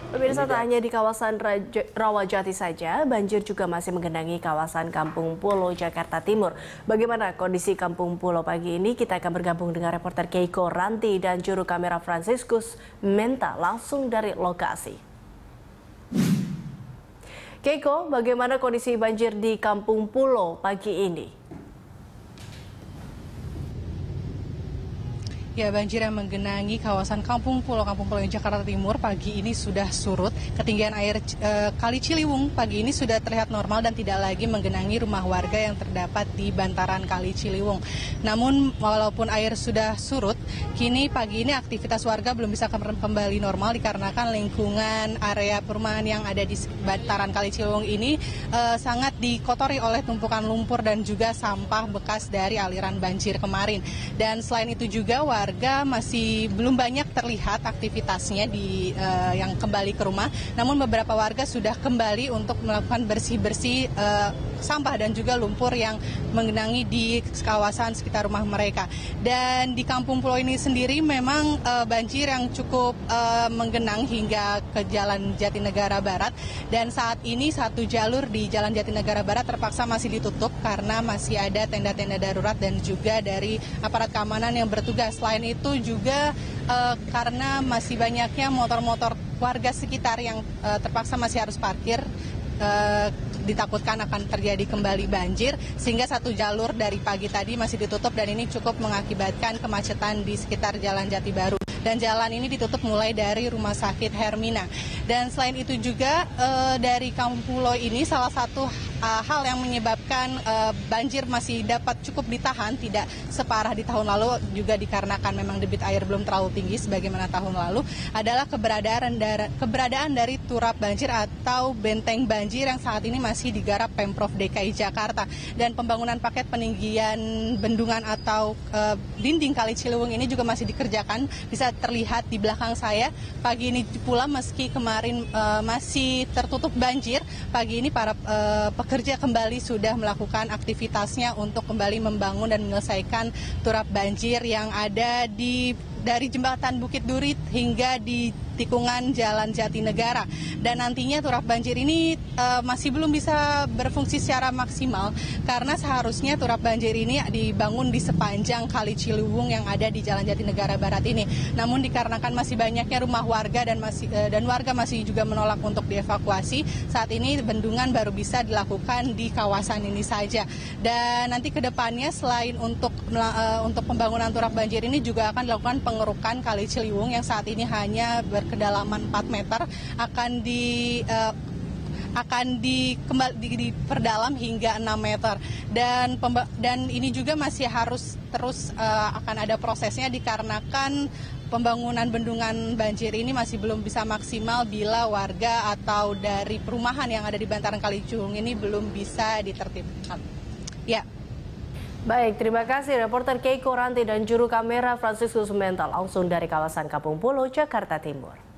Pemirsa, tak hanya di kawasan Rawajati saja, banjir juga masih menggenangi kawasan Kampung Pulo, Jakarta Timur. Bagaimana kondisi Kampung Pulo pagi ini? Kita akan bergabung dengan reporter Keiko Ranti dan juru kamera Franciscus Menta langsung dari lokasi. Keiko, bagaimana kondisi banjir di Kampung Pulo pagi ini? Ya, banjir yang menggenangi kawasan Kampung Pulo Jakarta Timur pagi ini sudah surut. Ketinggian air Kali Ciliwung pagi ini sudah terlihat normal dan tidak lagi menggenangi rumah warga yang terdapat di bantaran Kali Ciliwung. Namun walaupun air sudah surut, kini pagi ini aktivitas warga belum bisa kembali normal dikarenakan lingkungan area perumahan yang ada di bantaran Kali Ciliwung ini sangat dikotori oleh tumpukan lumpur dan juga sampah bekas dari aliran banjir kemarin. Dan selain itu juga warga masih belum banyak terlihat aktivitasnya yang kembali ke rumah. Namun beberapa warga sudah kembali untuk melakukan bersih-bersih sampah dan juga lumpur yang menggenangi di kawasan sekitar rumah mereka. Dan di Kampung Pulo ini sendiri memang banjir yang cukup menggenang hingga ke Jalan Jatinegara Barat. Dan saat ini satu jalur di Jalan Jatinegara Barat terpaksa masih ditutup karena masih ada tenda-tenda darurat dan juga dari aparat keamanan yang bertugas. Selain itu juga karena masih banyaknya motor-motor warga sekitar yang terpaksa masih harus parkir, ditakutkan akan terjadi kembali banjir sehingga satu jalur dari pagi tadi masih ditutup dan ini cukup mengakibatkan kemacetan di sekitar Jalan Jati Baru. Dan jalan ini ditutup mulai dari Rumah Sakit Hermina. Dan selain itu juga dari Kampung Pulo ini salah satu hal yang menyebabkan banjir masih dapat cukup ditahan, tidak separah di tahun lalu juga dikarenakan memang debit air belum terlalu tinggi sebagaimana tahun lalu, adalah keberadaan dari turap banjir atau benteng banjir yang saat ini masih digarap Pemprov DKI Jakarta. Dan pembangunan paket peninggian bendungan atau dinding Kali Ciliwung ini juga masih dikerjakan. Bisa terlihat di belakang saya pagi ini pula meski kemarin masih tertutup banjir, pagi ini para pekerja kembali sudah melakukan aktivitasnya untuk kembali membangun dan menyelesaikan turap banjir yang ada dari jembatan Bukit Duri hingga di tikungan Jalan Jatinegara. Dan nantinya turap banjir ini masih belum bisa berfungsi secara maksimal karena seharusnya turap banjir ini dibangun di sepanjang Kali Ciliwung yang ada di Jalan Jatinegara Barat ini. Namun dikarenakan masih banyaknya rumah warga dan warga masih juga menolak untuk dievakuasi, saat ini bendungan baru bisa dilakukan di kawasan ini saja. Dan nanti ke depannya selain untuk pembangunan turap banjir ini juga akan dilakukan pengerukan Kali Ciliwung yang saat ini hanya berkedalaman 4 meter akan diperdalam hingga 6 meter. Dan ini juga masih harus terus akan ada prosesnya dikarenakan pembangunan bendungan banjir ini masih belum bisa maksimal bila warga atau dari perumahan yang ada di bantaran Kali Ciliwung ini belum bisa ditertibkan. Ya. Baik, terima kasih reporter Keiko Ranti dan juru kamera Franciscus Menta langsung dari kawasan Kampung Pulo, Jakarta Timur.